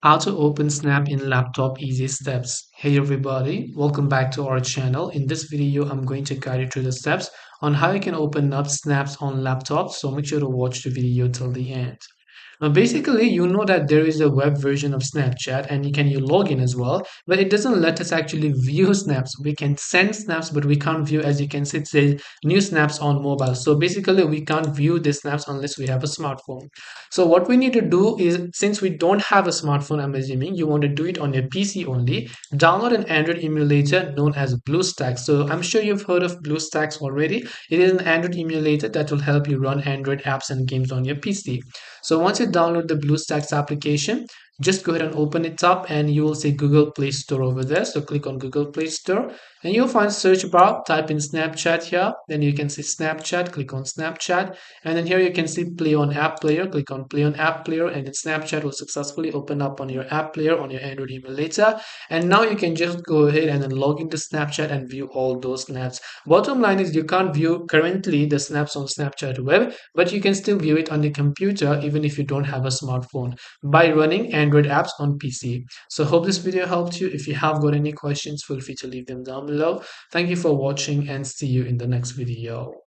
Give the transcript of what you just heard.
How to open Snap in laptop easy steps. Hey everybody, welcome back to our channel. In this video, I'm going to guide you through the steps on how you can open up Snaps on laptop. So make sure to watch the video till the end. Now, basically, you know that there is a web version of Snapchat and you log in as well, but it doesn't let us actually view snaps. We can send snaps, but we can't view, as you can see, it says new snaps on mobile. So basically, we can't view the snaps unless we have a smartphone. So what we need to do is, since we don't have a smartphone, I'm assuming you want to do it on your PC only, download an Android emulator known as BlueStacks. So I'm sure you've heard of BlueStacks already. It is an Android emulator that will help you run Android apps and games on your PC. So once you download the BlueStacks application, just go ahead and open it up and you will see Google Play Store over there. So click on Google Play Store and you'll find search bar, type in Snapchat here. Then you can see Snapchat, click on Snapchat. And then here you can see Play on App Player, click on Play on App Player, and then Snapchat will successfully open up on your App Player on your Android emulator. And now you can just go ahead and then log into Snapchat and view all those snaps. Bottom line is you can't view currently the snaps on Snapchat web, but you can still view it on the computer even if you don't have a smartphone by running Android apps on PC. So hope this video helped you. If you have got any questions, feel free to leave them down below. Thank you for watching and see you in the next video.